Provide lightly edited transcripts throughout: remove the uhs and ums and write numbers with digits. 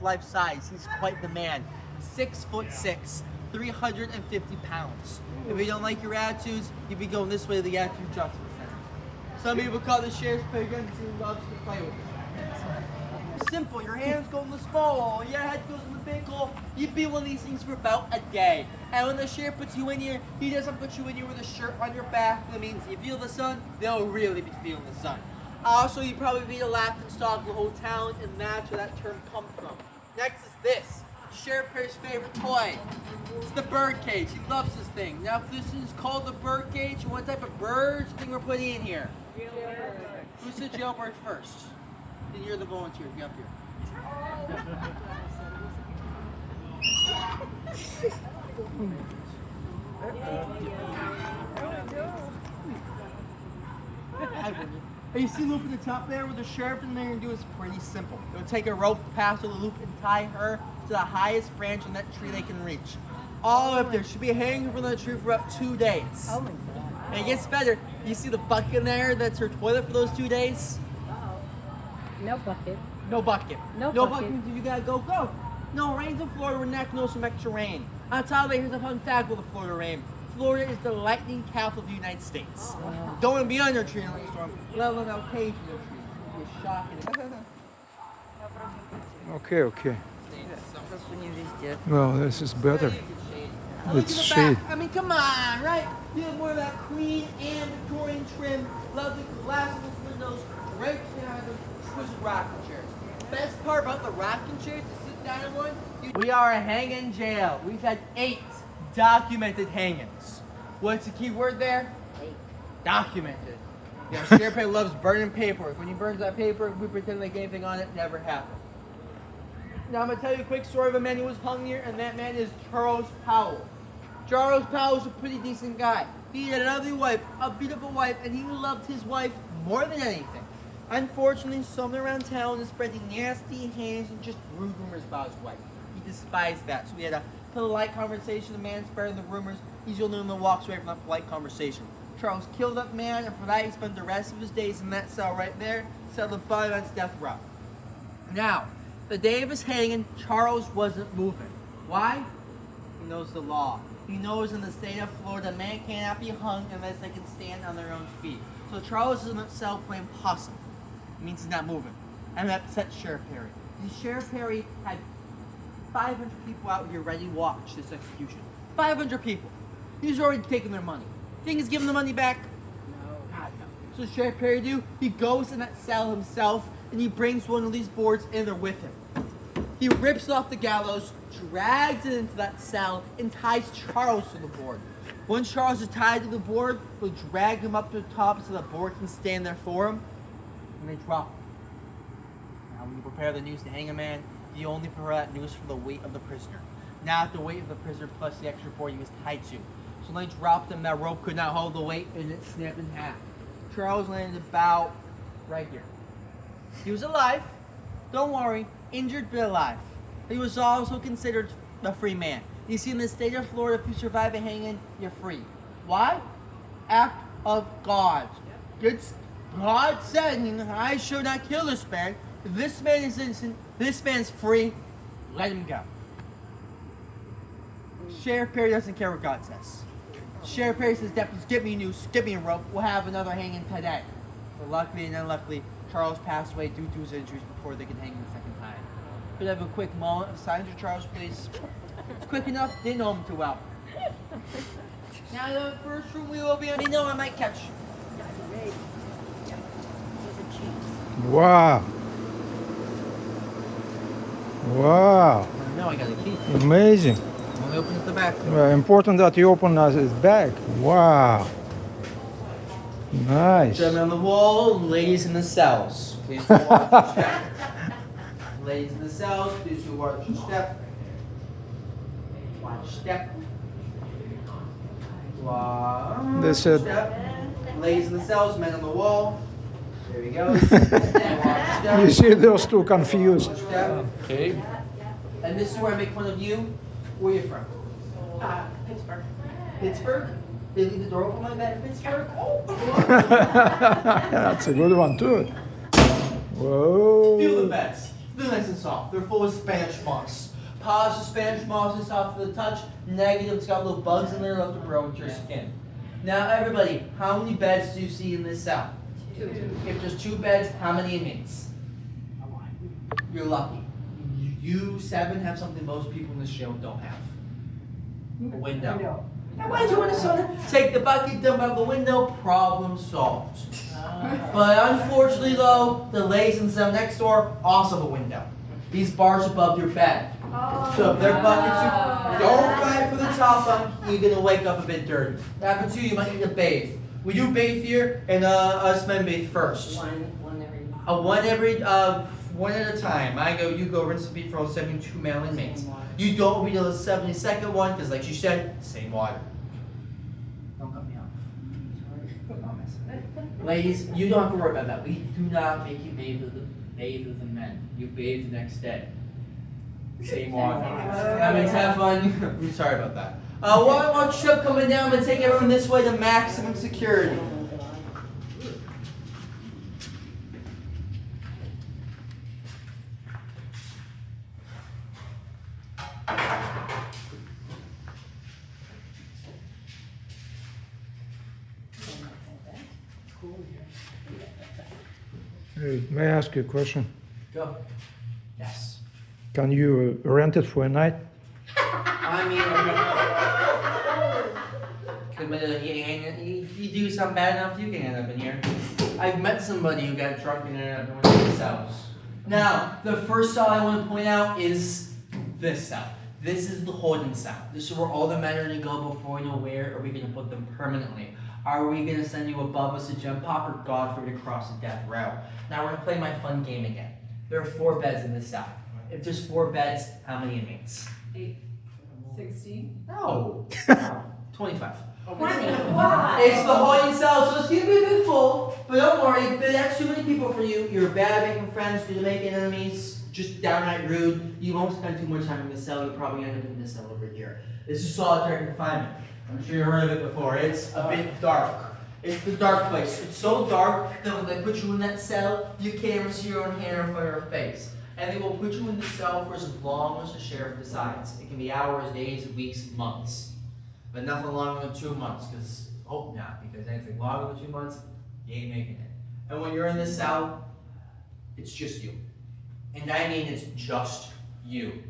life size. He's quite the man. 6'6", 350 pounds. If you don't like your attitudes, you'd be going this way to the Attitude Adjustment Center. Some people call the sheriff's pig because he loves to play with it. Simple, your hands go in the small hole, your head goes in the big hole. You'd be one of these things for about a day. And when the sheriff puts you in here, he doesn't put you in here with a shirt on your back. That means you feel the sun, they'll really be feeling the sun. Also, you'd probably be the laughing stock of the whole town, and that's where that term comes from. Next is this. Sheriff Perry's favorite toy. It's the bird cage. He loves this thing. Now, if this is called the bird cage, what type of birds do you think we're putting in here? Jailbird. Who said jailbird first? Then you're the volunteer. Get up here. Hey, you see the loop at the top there with the sheriff in there? And do is pretty simple. It would take a rope past the loop and tie her to the highest branch on that tree they can reach. All up there. Should be hanging from that tree for about 2 days. Oh my God. And it gets better. You see the bucket in there that's her toilet for those 2 days? No bucket. No bucket. No bucket bucket. means you gotta go. No, rain's in Florida. We're not gonna know some extra rain. On top of it, here's a fun fact with the Florida rain. Florida is the lightning capital of the United States. Wow. Don't want to be under a tree in a lightning storm, let alone occasion a tree. It's shocking. Okay. Засунь везде. Well, this is better. Look It's at the shade. back. I mean, come on, right? You have more of that Queen and Victorian trim, lovely glassless windows, right behind them, exquisite rocking chairs. Best part about the rocking chairs to sit down in one, we are a hanging jail. We've had 8 documented hangings. What's the key word there? 8. Documented. You know, Sheriff Perry loves burning paperwork. When he burns that paper, we pretend like anything on it never happened. Now I'm going to tell you a quick story of a man who was hung here, and that man is Charles Powell. Charles Powell was a pretty decent guy. He had a lovely wife, a beautiful wife, and he loved his wife more than anything. Unfortunately, someone around town is spreading nasty hands and just rude rumors about his wife. He despised that, so we had a polite conversation. The man spreading the rumors. He's the only one that walks away from that polite conversation. Charles killed that man, and for that he spent the rest of his days in that cell right there, settled by his death row. Now, the day of his hanging, Charles wasn't moving. Why? He knows the law. He knows in the state of Florida, man cannot be hung unless they can stand on their own feet. So Charles is in that cell playing possum. It means he's not moving. And that upset Sheriff Perry. And Sheriff Perry had 500 people out here ready to watch this execution. 500 people. He's already taken their money. Think he's giving the money back? No. God, no. So Sheriff Perry do? He goes in that cell himself and he brings one of these boards in there with him. He rips off the gallows, drags it into that cell, and ties Charles to the board. Once Charles is tied to the board, he'll drag him up to the top so the board can stand there for him, and they drop him. Now when you prepare the noose to hang a man, you only prepare that noose for the weight of the prisoner. Not the weight of the prisoner plus the extra board he was tied to. So when they dropped him, that rope could not hold the weight, and it snapped in half. Charles landed about right here. He was alive. Don't worry. Injured but alive. He was also considered a free man. You see, in the state of Florida, if you survive a hanging, you're free. Why? Act of God. God said, I shall not kill this man. If this man is innocent, this man's free, let him go. Sheriff Perry doesn't care what God says. Sheriff Perry says, deputies, get me a noose, get me a rope. We'll have another hanging today. But luckily and unluckily, Charles passed away due to his injuries before they could hang him the second time. Could I have a quick moment of silence for Charles, please? It's quick enough, didn't know him too well. Now the first room we will be on, you know I might catch. Wow. Wow. I know I got a key. Amazing. Only open at the back. Important that you open his bag. Wow. Nice. Gentlemen on the wall, ladies in the cells. Please do watch your step. Ladies in the cells, please do watch your step. Watch step. Watch This is- step. Ladies in the cells, men on the wall. There we go. And watch step. You see those two confused. Watch step. Okay. And this is where I make fun of you. Where are you from? Pittsburgh. Pittsburgh? They leave the door open like that in Pittsburgh? That's a good one too. Whoa. Feel the best. They're nice and soft. They're full of Spanish moss. Positive Spanish moss is soft to the touch. Negative, it's got little bugs in there left to grow into your skin. Now, everybody, how many beds do you see in this cell? 2. If there's 2 beds, how many inmates? You're lucky. You 7 have something most people in this jail don't have. A window. Now, why do you want to take the bucket, dump out the window? Problem solved. But unfortunately, though, the ladies in the cell next door also have a window. These bars above your bed. So if their buckets, don't fight for the top bunk. You're gonna wake up a bit dirty. That happens to you. You might need to bathe. We do bathe here, and us men bathe first. One at a time. You go rinse and repeat for all 72 male inmates. You don't read the 72nd one because, like she said, same water. Don't cut me off. Promise. Ladies, you don't have to worry about that. We do not make you bathe with the men. You bathe the next day. Same water. That means have fun. I'm sorry about that. Why don't you coming down and take everyone this way to maximum security? Hey, may I ask you a question? Go. Yes. Can you rent it for a night? I mean, you do something bad enough, you can end up in here. I've met somebody who got drunk and ended up in one of these cells. Now, the first cell I want to point out is this cell. This is the holding cell. This is where all the men are going to go before we know where are we going to put them permanently. Are we going to send you above us to gem pop or God forbid to cross the death row? Now we're going to play my fun game again. There are 4 beds in this cell. If there's 4 beds, how many inmates? 8. 16? No. 25. 25. It's the holding cell, so it's going to be a bit full. But don't worry, if that's too many people for you, you're bad at making friends, good at making enemies, just downright rude. You won't spend too much time in this cell. You'll probably end up in this cell over here. This is solitary confinement. I'm sure you've heard of it before. It's a bit dark. It's the dark place. It's so dark that when they put you in that cell, you can't even see your own hand in front of your face. And they will put you in the cell for as long as the sheriff decides. It can be hours, days, weeks, months. But nothing longer than 2 months, because hope not, because anything longer than 2 months, you ain't making it. And when you're in this cell, it's just you. And I mean it's just you.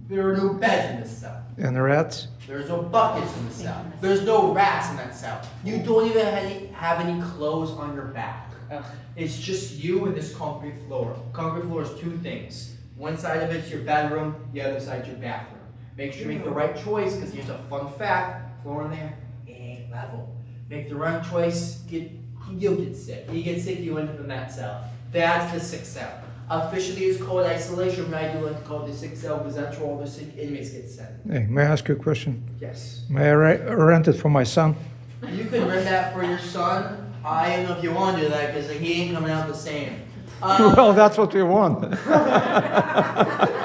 There are no beds in this cell. And rats? There's no buckets in the cell. There's no rats in that cell. You don't even have any clothes on your back. It's just you and this concrete floor. Concrete floor is 2 things. One side of it's your bedroom, the other side's your bathroom. Make sure you make the right choice, because here's a fun fact. Floor in there, it ain't level. Make the right choice, you'll get sick. You get sick, you end up in that cell. That's the 6th cell. Officially it's called isolation, but I do like to call it the 6th cell because that's where all the sick inmates get sent. Hey, may I ask you a question? Yes. May I rent it for my son? You can rent that for your son. I don't know if you want to do that because he ain't coming out the same. Well, that's what we want.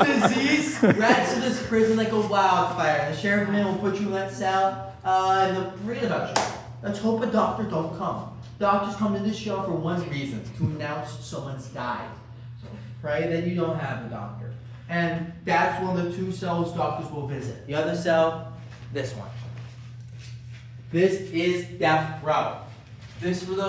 Disease spreads to this prison like a wildfire. The sheriff man will put you in that cell and they'll forget about you. Let's hope a doctor don't come. Doctors come to this show for one reason, to announce someone's died. So pray that you don't have a doctor. And that's one of the 2 cells doctors will visit. The other cell, this one. This is death row. This was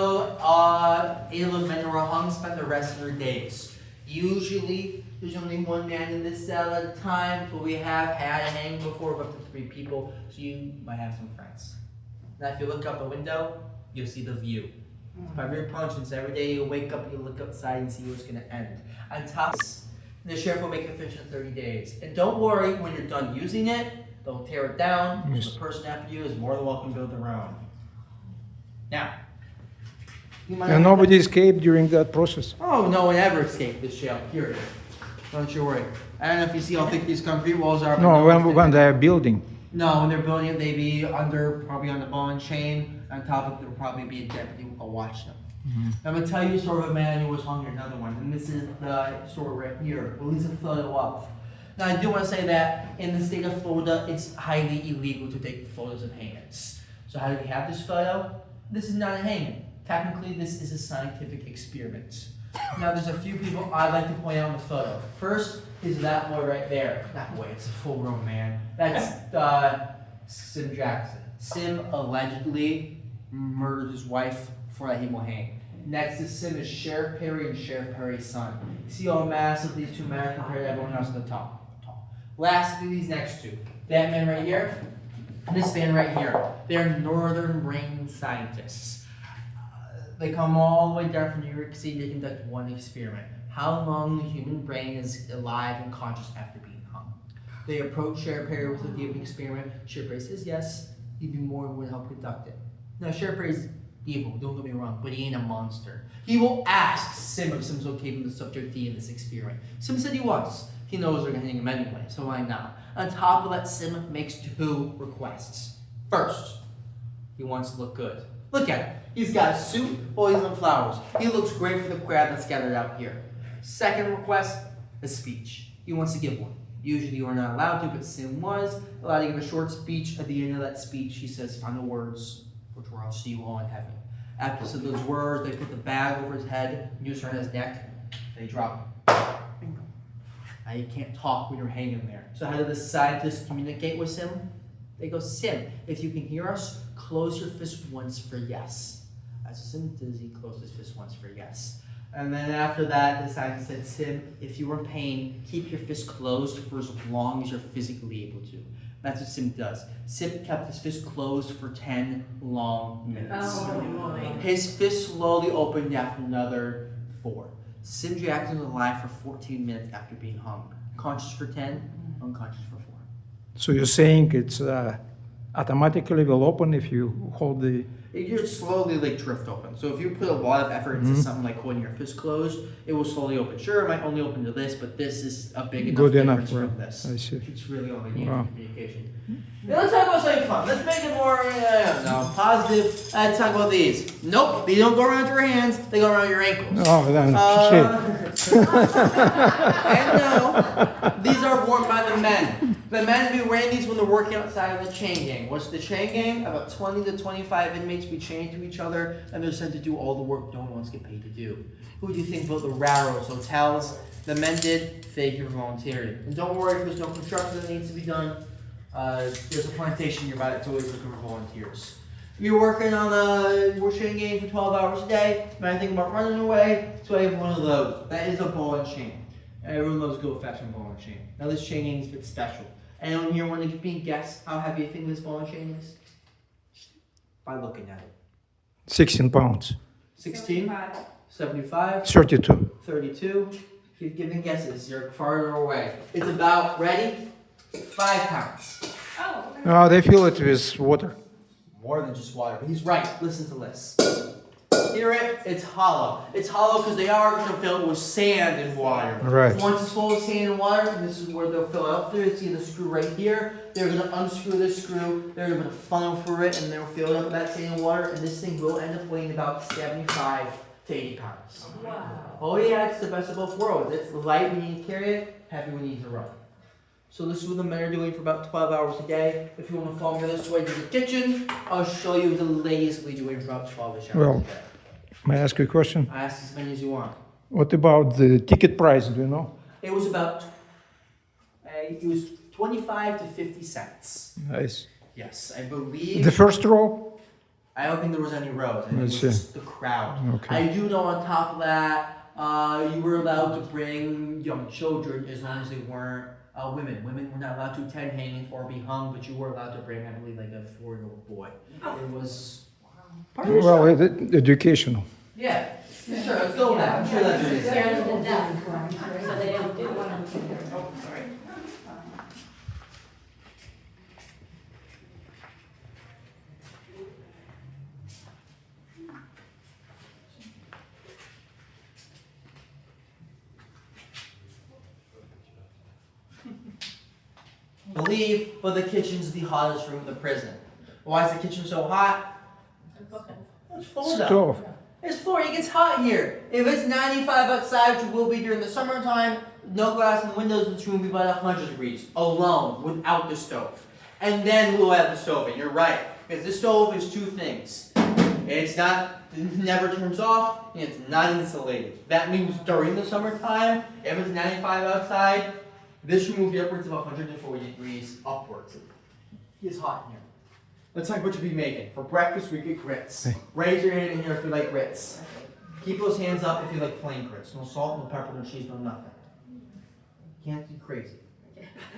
eight of those men who were hung spent the rest of their days. Usually, there's only 1 man in this cell at a time, but we have had a hang before of up to 3 people, so you might have some friends. Now, if you look out the window, you'll see the view. It's by real punches. Every day you wake up, you look outside and see what's going to end. On top, the sheriff will make it finish in 30 days. And don't worry, when you're done using it, they'll tear it down. Yes. The person after you is more than welcome to build their own. Now, you might And nobody escaped during that process? Oh, no one ever escaped this jail, period. Don't you worry. I don't know if you see how thick these concrete walls are. But No, one's when gonna- they're building. No, when they're building it, they be probably on the ball and chain. On top of it, there'll probably be a deputy who will watch them. I'm gonna tell you sort of a man who was hung here, another one, and this is the story right here. Police have filled it up. Now, I do want to say that in the state of Florida, it's highly illegal to take photos of hangings. So how do we have this photo? This is not a hanging. Technically, this is a scientific experiment. Now there's a few people I'd like to point out in the photo. First is that boy right there. That boy, it's a full-grown man. That's Sim Jackson. Sim allegedly murdered his wife before that he will hang. Next to Sim is Sheriff Perry and Sheriff Perry's son. See how massive these two men are compared to everyone else at the top. Lastly, these next two. That man right here, and this man right here. They're northern brain scientists. They come all the way down from New York City to conduct one experiment. How long the human brain is alive and conscious after being hung. They approach Sheriff Perry with a given experiment. Sheriff Perry says yes, he'd be more than willing to help conduct it. Now Sheriff Perry's evil, don't get me wrong, but he ain't a monster. He will ask Sim if Sim's okay with the subject D in this experiment. Sim said he was. He knows they're gonna hang him anyway, so why not? On top of that, Sim makes two requests. First, he wants to look good. Look at him. He's got a suit, oils and flowers. He looks great for the crowd that's gathered out here. Second request, a speech. He wants to give one. Usually you are not allowed to, but Sim was allowed to give a short speech. At the end of that speech, he says final words, which were, I'll see you all in heaven. After he said those words, they put the bag over his head, noose around his neck, they drop him. Bingo. Now you can't talk when you're hanging there. So how do the scientists communicate with Sim? They go, Sim, if you can hear us, close your fist once for yes. As Sim does, he closed his fist once for yes. And then after that, the scientist said, Sim, if you are in pain, keep your fist closed for as long as you're physically able to. That's what Sim does. Sim kept his fist closed for 10 long minutes. His fist slowly opened after another 4. Sim Jackson was alive for 14 minutes after being hung. Conscious for 10, unconscious for 4. So you're saying it's automatically will open if you hold the... You slowly like drift open. So if you put a lot of effort into something like holding your fist closed, it will slowly open. Sure, it might only open to this, but this is a big enough Good enough, difference right. from this. I see. It's really all they need Wow. for communication. Now let's talk about something fun. Let's make it more positive. Let's talk about these. Nope, they don't go around your hands. They go around your ankles. Oh, then, shit. And no, these are worn by the men. The men be wearing these when they're working outside of the chain gang. What's the chain gang? About 20 to 25 inmates be chained to each other, and they're sent to do all the work no one else get paid to do. Who do you think built the railroads, hotels? The men did. They give volunteering. And don't worry if there's no construction that needs to be done. There's a plantation nearby that's always looking for volunteers. If you're working on a chain gang for 12 hours a day, might think about running away, so I have one of those. That is a ball and chain. Everyone loves Go Fashion ball and chain. Now this chain gang is a bit special. Anyone here want to give me a guess how heavy you think this ball and chain is? By looking at it. 16 pounds. 16? 75? 32. 32? Keep giving guesses. You're farther away. It's about, ready? 5 pounds. Oh, they fill it with water. More than just water. But he's right. Listen to this. Hear it? It's hollow. It's hollow because they are going to fill it with sand and water. Right. Once it's full of sand and water, this is where they'll fill it up through. See the screw right here? They're going to unscrew this screw. They're going to funnel through it, and they'll fill it up with that sand and water. And this thing will end up weighing about 75 to 80 pounds. Wow. Oh yeah, it's the best of both worlds. It's light when you need to carry it, heavy when you need to run. So this is what the men are doing for about 12 hours a day. If you want to follow me this way to the kitchen, I'll show you what the ladies will be doing for about 12 hours Well, a day. May I ask you a question? I ask as many as you want. What about the ticket price? Do you know? It was about, it was 25 to 50 cents. Nice. Yes, I believe. The first row? I don't think there was any rows. I think it was I see. just the crowd. Okay. I do know on top of that, you were allowed to bring young children as long as they weren't women. Women were not allowed to attend hangings or be hung, but you were allowed to bring, I believe, like a 4-year-old boy. It was part of the show. Well, educational. Yeah, sure, let's go with that. I'm sure that's what it is. Scared them to death, so they don't do one of them. Oh, sorry. Believe, but the kitchen's the hottest room in the prison. Why is the kitchen so hot? It's full of Stove. It's 40, it gets hot here. If it's 95 outside, which it will be during the summertime, no glass in the windows, this room will be about 100 degrees, alone, without the stove. And then we'll have the stove, and you're right, because this stove is 2 things. It's not, it never turns off, and it's not insulated. That means during the summertime, if it's 95 outside, this will move you upwards of 140 degrees upwards. It's hot in here. Let's talk what you'll be making. For breakfast, we get grits. Raise your hand in here if you like grits. Keep those hands up if you like plain grits. No salt, no pepper, no cheese, no nothing. Can't be crazy.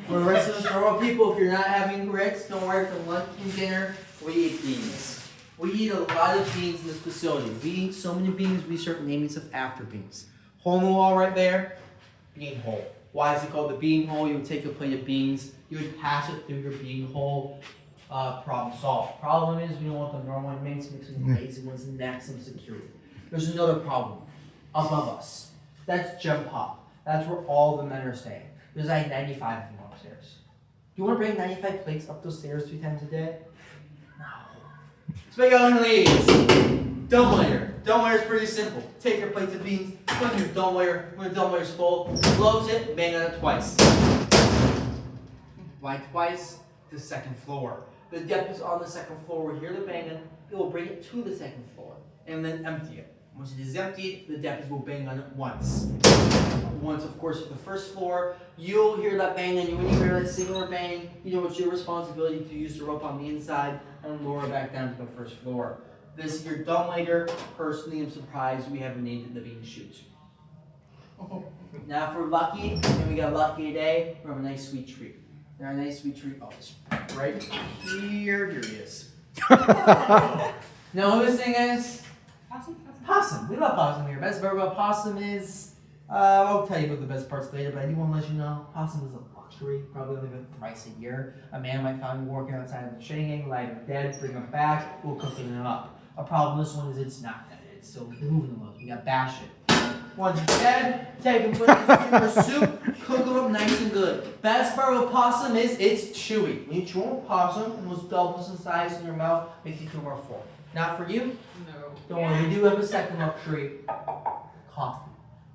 For the rest of us normal people, if you're not having grits, don't worry. For lunch and dinner, we eat beans. We eat a lot of beans in this facility. We eat so many beans, we start naming stuff after beans. Hole in the wall right there, bean hole. Why is it called the bean hole? You would take a plate of beans, you would pass it through your bean hole. Problem solved. Problem is we don't want the normal inmates mixing with lazy ones and maximum security. There's another problem above us. That's Gem Pop. That's where all the men are staying. There's like 95 of them upstairs. Do you want to bring 95 plates up those stairs 3 times a day? No. Let's make our own leads. Dumbwaiter. Dumbwaiter is pretty simple. Take your plates of beans, put in your dumbwaiter. When the dumbwaiter's full, close it, bang on it twice. Why twice? The second floor. The depth is on the second floor. We're here to bang it. It will bring it to the second floor and then empty it. Once it is emptied, the depth will bang on it once. Once, of course, for the first floor, you'll hear that bang, and when you hear that singular bang, you know it's your responsibility to use the rope on the inside and lower it back down to the first floor. This is your dumbwaiter. Personally, I'm surprised we haven't named it the bean chute. Now, if we're lucky, and we got lucky today, we have a nice sweet treat. There are a nice sweet treat. Oh, it's right here. Here he is. Know who this thing is? Possum. We love possum here. Best part about possum is, I'll tell you about the best parts later, but I do want to let you know, possum is a luxury. Probably only about thrice a year. A man might find him working outside of the Shanghai, live him dead, bring him back, we'll cook him up. A problem with this one is it's not dead. It's still moving the most. We gotta bash it. Once it's dead, take him, put him in your soup, cook him up nice and good. Best part of a possum is it's chewy. When you chew on a possum, it almost doubles in size in your mouth, makes you feel more full. Not for you? No. Don't worry, we do have a second luxury, coffee.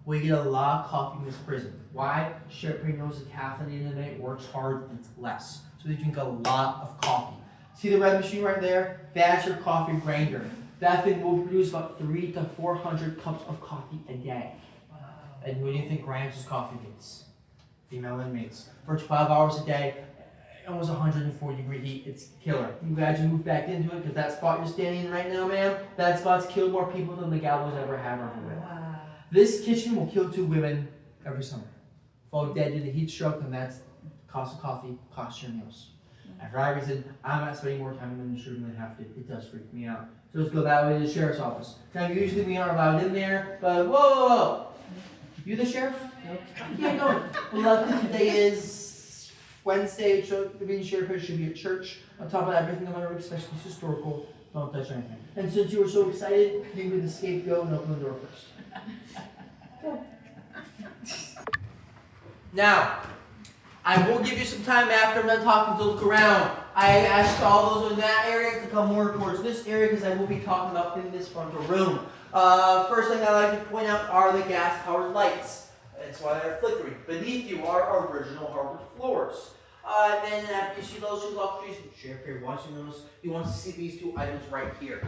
We get a lot of coffee in this prison. Why? Sheriff Perry knows the caffeine in it works hard and it's less. So they drink a lot of coffee. See the red machine right there? That's your coffee grinder. That thing will produce about 300 to 400 cups of coffee a day. Wow. And what do you think Grimes' coffee gets? Female inmates. For 12 hours a day, almost 140 degree heat, it's killer. I'm glad you moved back into it because that spot you're standing in right now, ma'am, that spot's killed more people than the gallows ever had ever will. Wow. This kitchen will kill 2 women every summer. Fall dead due to heat stroke, and that's cost of coffee, cost your meals. And for that reason, I'm not spending more time in the room than I have to. It does freak me out. So let's go that way to the sheriff's office. Now, usually we aren't allowed in there, but whoa. You the sheriff? Nope. Yeah, no. Luckily today is Wednesday. The being sheriff should be at church. On top of everything I'm going to especially historical. Don't touch anything. And since you were so excited, you can be the scapegoat and open the door first. Now, I will give you some time after I'm done talking to look around. I asked all those in that area to come more towards this area because I will be talking about in this front room. First thing I like to point out are the gas-powered lights. That's why they're flickering. Beneath you are our original hardwood floors. And then after you see those 2 luxuries, Sheriff Perry watching those, you want to see these 2 items right here.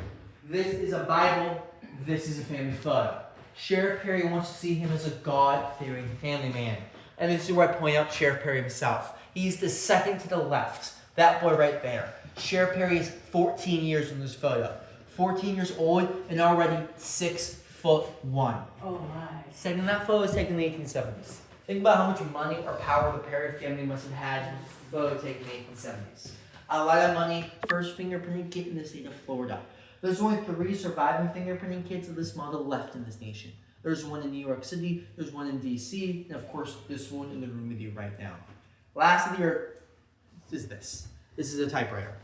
This is a Bible. This is a family photo. Sheriff Perry wants to see him as a God-fearing family man. And this is where I point out Sheriff Perry himself. He's the second to the left. That boy right there. Sheriff Perry is 14 years in this photo. 14 years old and already 6'1". Oh my. Second in that photo is taken in the 1870s. Think about how much money or power the Perry family must have had in the photo taken in the 1870s. A lot of money. First fingerprinting kit in the state of Florida. There's only 3 surviving fingerprinting kits of this model left in this nation. There's one in New York City, there's one in DC, and of course this one in the room with you right now. Last of the earth is this. This is a typewriter.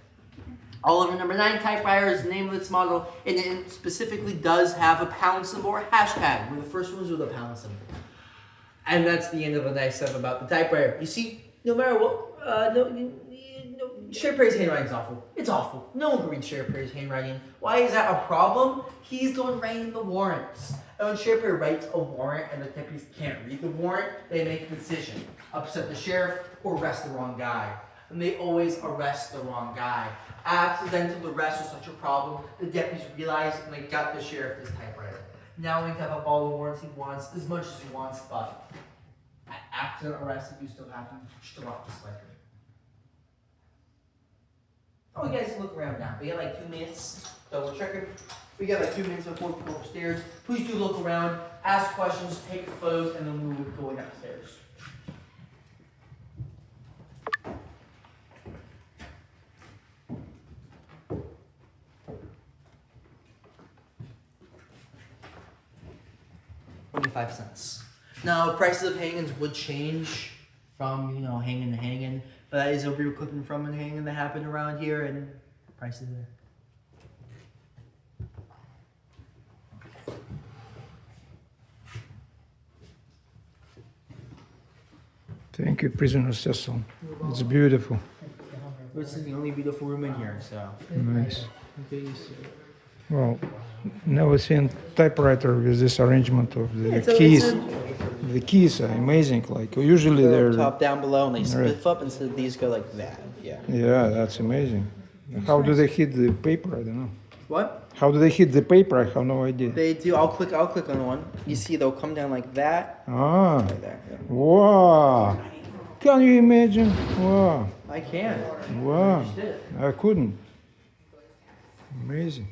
Oliver number 9 typewriter is the name of this model, and it specifically does have a pound symbol or hashtag. One of the first ones with a pound symbol. And that's the end of the nice stuff about the typewriter. You see, no matter what, Sheriff Perry's handwriting is awful. It's awful. No one can read Sheriff Perry's handwriting. Why is that a problem? He's the one writing the warrants. And when Sheriff Perry writes a warrant and the deputies can't read the warrant, they make a decision. Upset the sheriff or arrest the wrong guy. and they always arrest the wrong guy. Accidental arrest was such a problem, the deputies realized and they got the sheriff this typewriter. Now he can have up all the warrants he wants, as much as he wants, but accident arrests do still happen. Just drop this record. Oh, you guys look around now. We got like 2 minutes. Double check it. We got like 2 minutes before we go upstairs. Please do look around, ask questions, take photos, and then we will be going upstairs. $0.25. Now, prices of hangings would change from, hanging to hanging, but that is a real clipping from a hanging that happened around here, and prices there. Thank you, Prisoner Cecil. It's beautiful. This is the only beautiful room in here, so. Nice. Well, never seen typewriter with this arrangement of the keys. The keys are amazing. Like usually they're top down below and they Right. split up, and so these go like that. Yeah. yeah, that's amazing. How do they hit the paper? I don't know. What? How do they hit the paper? I have no idea. They do. I'll click on one. You see, they'll come down like that. Ah, Like that. Yeah. wow! Can you imagine? Wow, I can. wow! Just did it. I couldn't. Amazing.